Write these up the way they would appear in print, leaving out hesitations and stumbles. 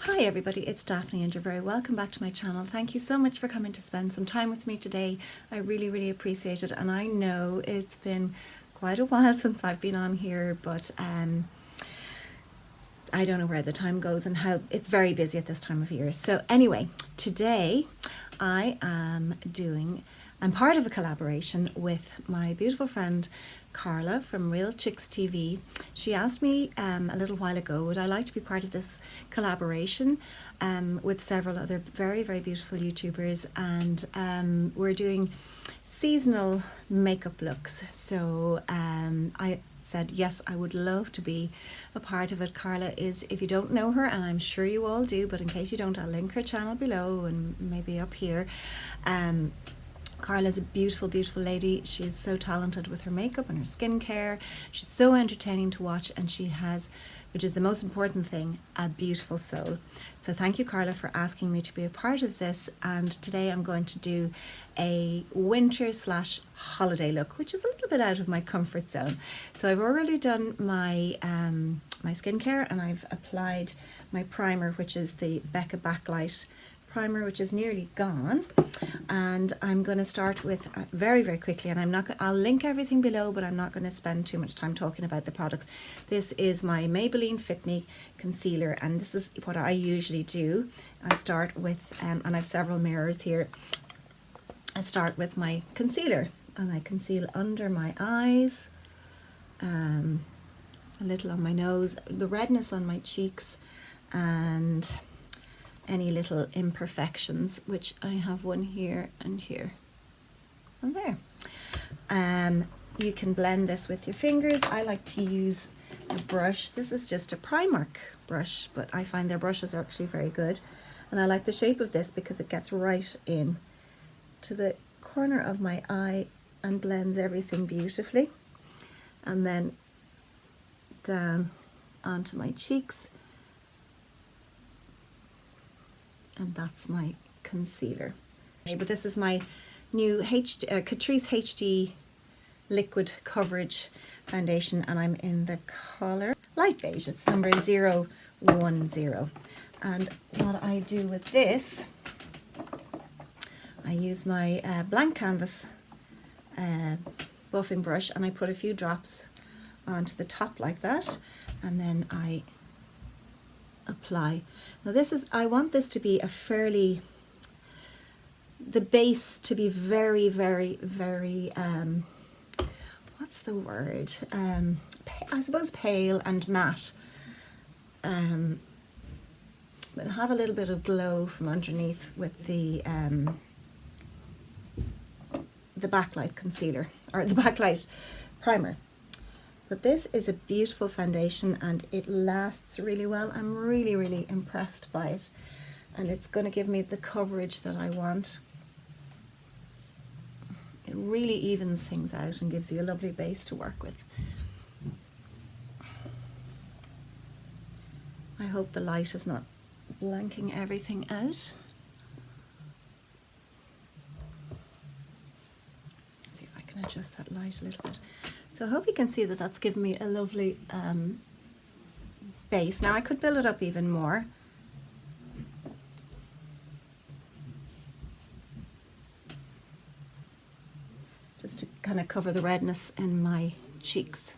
Hi everybody, it's Daphne and you're very welcome back to my channel. Thank you so much for coming to spend some time with me today. I really appreciate it, and I know it's been quite a while since I've been on here, but I don't know where the time goes and how it's very busy at this time of year. So anyway, today I'm part of a collaboration with my beautiful friend Carla from Real Chicks TV. She asked me a little while ago, would I like to be part of this collaboration with several other very beautiful YouTubers, and we're doing seasonal makeup looks. So I said yes, I would love to be a part of it. Carla is, if you don't know her, and I'm sure you all do, but in case you don't, I'll link her channel below and maybe up here. Carla's a beautiful lady. She's so talented with her makeup and her skincare. She's so entertaining to watch, and she has, which is the most important thing, a beautiful soul. So thank you, Carla, for asking me to be a part of this. And today I'm going to do a winter/holiday look, which is a little bit out of my comfort zone. So I've already done my my skincare, and I've applied my primer, which is the Becca Backlight primer, which is nearly gone. And I'm going to start with very quickly, and I'll link everything below, but I'm not going to spend too much time talking about the products. This is my Maybelline Fit Me concealer, and this is what I usually do. I start with and I have several mirrors here. I start with my concealer, and I conceal under my eyes, a little on my nose, the redness on my cheeks, and any little imperfections, which I have one here and here and there. You can blend this with your fingers. I like to use a brush. This is just a Primark brush, but I find their brushes are actually very good, and I like the shape of this because it gets right in to the corner of my eye and blends everything beautifully, and then down onto my cheeks. And that's my concealer. Okay, but this is my new Catrice HD liquid coverage foundation, and I'm in the color light beige. It's number 010. And what I do with this, I use my blank canvas buffing brush, and I put a few drops onto the top like that, and then I apply. Now this is, I want this to be a fairly, the base to be very what's the word, I suppose pale and matte, but have a little bit of glow from underneath with the backlight concealer, or the backlight primer. But this is a beautiful foundation, and it lasts really well. I'm really impressed by it, and it's going to give me the coverage that I want. It really evens things out and gives you a lovely base to work with. I hope the light is not blanking everything out. Let's see if I can adjust that light a little bit. So I hope you can see that that's given me a lovely base. Now I could build it up even more. Just to kind of cover the redness in my cheeks.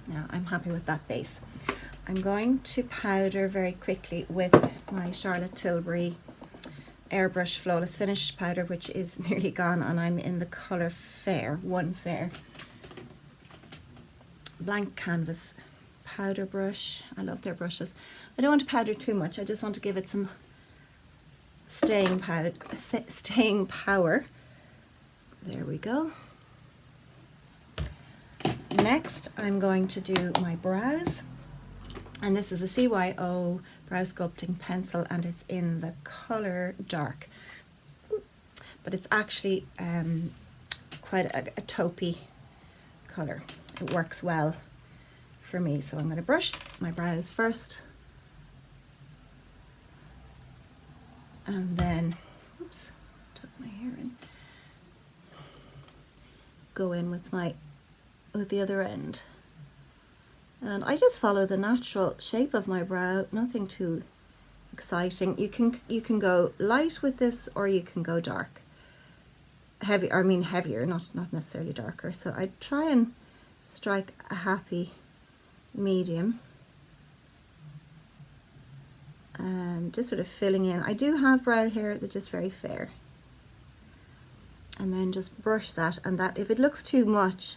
Now I'm happy with that base. I'm going to powder very quickly with my Charlotte Tilbury Airbrush Flawless Finish powder, which is nearly gone, and I'm in the colour Fair, Fair. Blank canvas powder brush. I love their brushes. I don't want to powder too much. I just want to give it some staying power. There we go. Next, I'm going to do my brows. And this is a CYO brow sculpting pencil, and it's in the colour Dark. But it's actually quite a taupey colour. It works well for me. So I'm going to brush my brows first. And then, oops, tuck my hair in. go in with the other end. And I just follow the natural shape of my brow, nothing too exciting. You can go light with this, or you can go dark. Heavier, not necessarily darker. So I try and strike a happy medium. Just sort of filling in. I do have brow hair that's just very fair. And then just brush that, and that if it looks too much,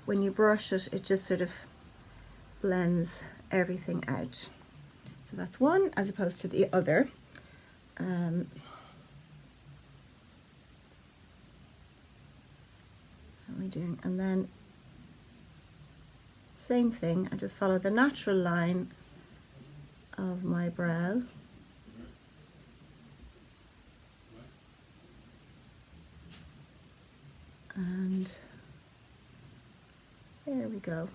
when you brush it, it just sort of blends everything out. So that's one as opposed to the other. How are we doing? And then same thing, I just follow the natural line of my brow. And there we go.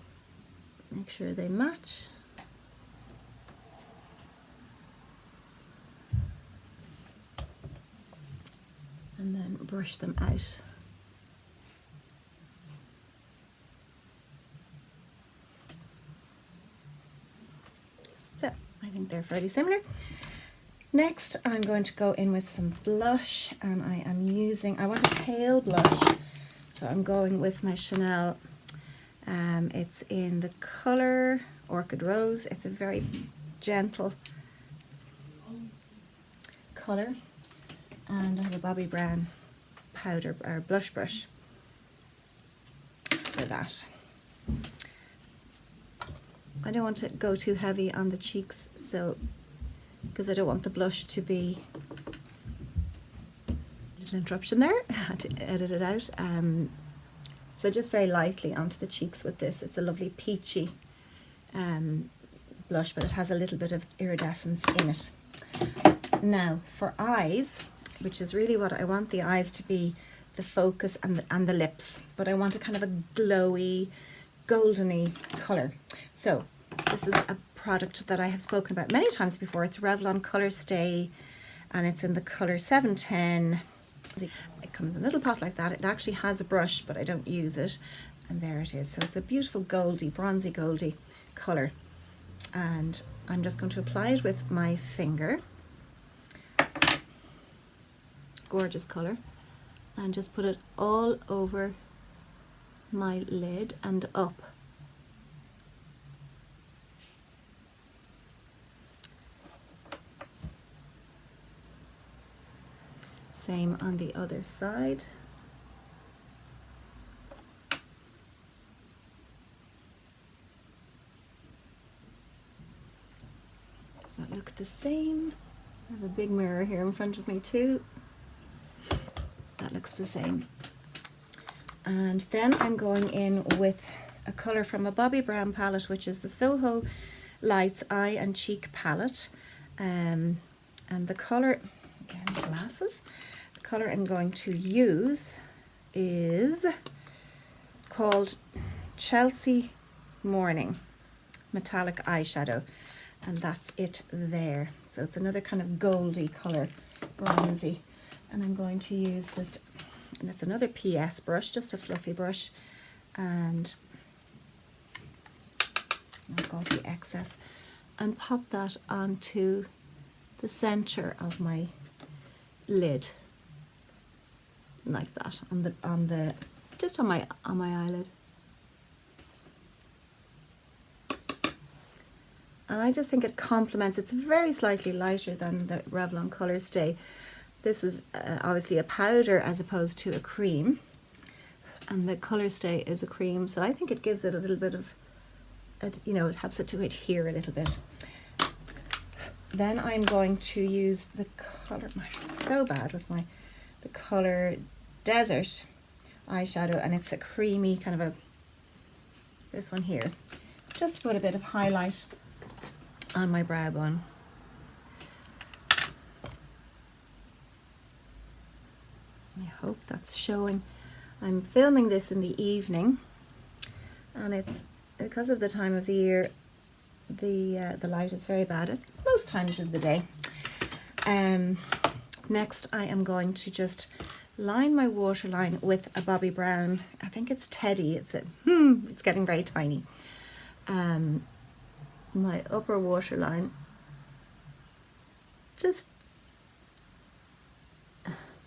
Make sure they match. And then brush them out. So I think they're fairly similar. Next, I'm going to go in with some blush, and I want a pale blush. So I'm going with my Chanel. It's in the color Orchid Rose. It's a very gentle color. And I have a Bobbi Brown powder or blush brush for that. I don't want to go too heavy on the cheeks, so because I don't want the blush to be little interruption there. I had to edit it out. So just very lightly onto the cheeks with this. It's a lovely peachy blush, but it has a little bit of iridescence in it. Now for eyes, which is really what I want the eyes to be, the focus, and the lips, but I want a kind of a glowy, goldeny colour. So this is a product that I have spoken about many times before. It's Revlon Colour Stay, and it's in the colour 710. It comes in a little pot like that. It actually has a brush, but I don't use it. And there it is. So it's a beautiful goldy, bronzy goldy colour. And I'm just going to apply it with my finger. Gorgeous colour. And just put it all over my lid and up. Same on the other side. Does that look the same? I have a big mirror here in front of me too. That looks the same. And then I'm going in with a colour from a Bobbi Brown palette, which is the Soho Lights Eye and Cheek palette. And the colour, again, glasses. The colour I'm going to use is called Chelsea Morning Metallic Eyeshadow. And that's it there. So it's another kind of goldy colour, bronzy. And I'm going to use and it's another PS brush, just a fluffy brush. And knock off the excess and pop that onto the center of my lid, like that, just on my eyelid. And I just think it complements. It's very slightly lighter than the Revlon Colour Stay. This is obviously a powder as opposed to a cream, and the Colour Stay is a cream, so I think it gives it a little bit of, it helps it to adhere a little bit. Then I'm going to use the colour, I'm so bad with the colour Desert eyeshadow, and it's a creamy kind of this one here, just to put a bit of highlight on my brow bone. I hope that's showing. I'm filming this in the evening, and it's because of the time of the year, the light is very bad at most times of the day. Next I am going to just line my waterline with a Bobbi Brown, I think it's Teddy, it's getting very tiny. My upper waterline,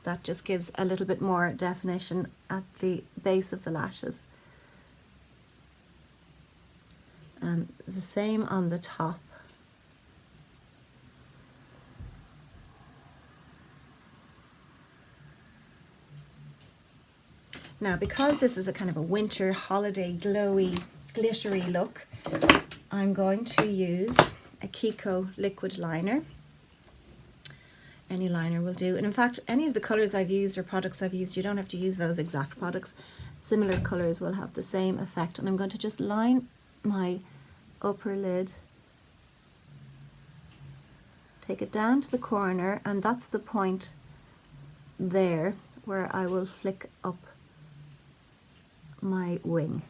that just gives a little bit more definition at the base of the lashes. And the same on the top. Now, because this is a kind of a winter holiday glowy, glittery look, I'm going to use a Kiko liquid liner. Any liner will do. And in fact, any of the colours I've used or products I've used, you don't have to use those exact products. Similar colours will have the same effect. And I'm going to just line my upper lid, take it down to the corner, and that's the point there where I will flick up my wing.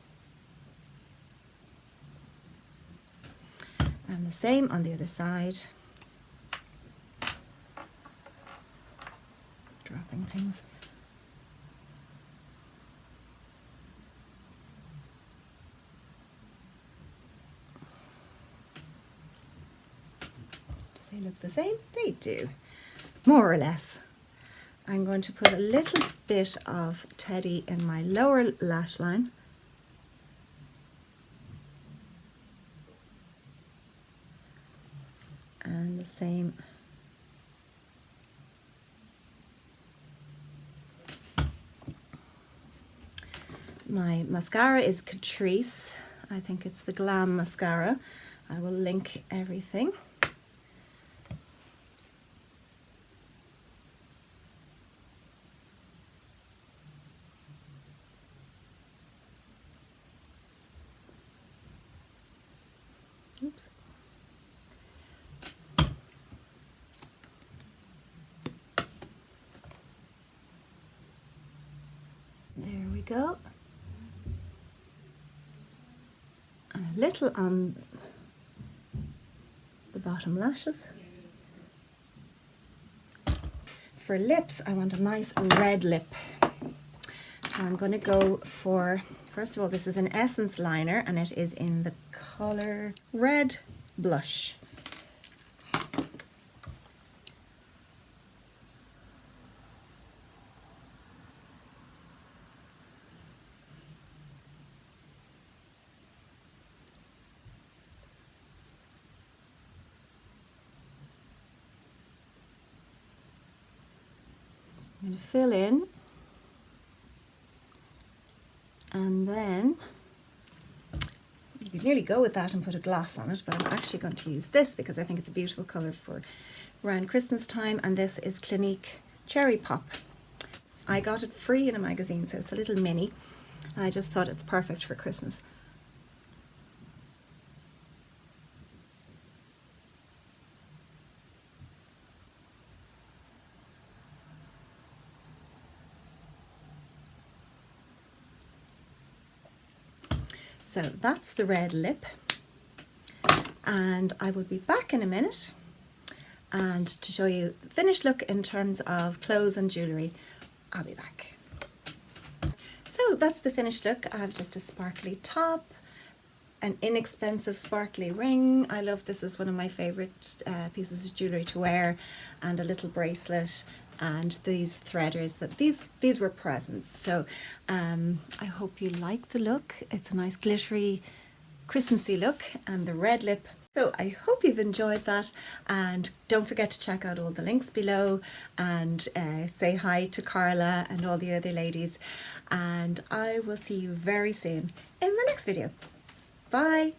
And the same on the other side. Dropping things. Do they look the same? They do, more or less. I'm going to put a little bit of Teddy in my lower lash line. And the same my mascara is Catrice. I think it's the Glam mascara. I will link everything. Oops. There we go. And a little on the bottom lashes. For lips, I want a nice red lip. So I'm going to go for, first of all, this is an Essence liner and it is in the color Red Blush. I'm going to fill in, and then you could nearly go with that and put a gloss on it, but I'm actually going to use this because I think it's a beautiful colour for around Christmas time, and this is Clinique Cherry Pop. I got it free in a magazine, so it's a little mini, and I just thought it's perfect for Christmas. So that's the red lip, and I will be back in a minute and to show you the finished look in terms of clothes and jewellery. I'll be back. So that's the finished look. I have just a sparkly top, an inexpensive sparkly ring. I love this, is one of my favourite pieces of jewellery to wear, and a little bracelet, and these threaders. That these were presents. So I hope you like the look. It's a nice glittery Christmassy look, and the red lip. So I hope you've enjoyed that, and don't forget to check out all the links below, and say hi to Carla and all the other ladies, and I will see you very soon in the next video. Bye.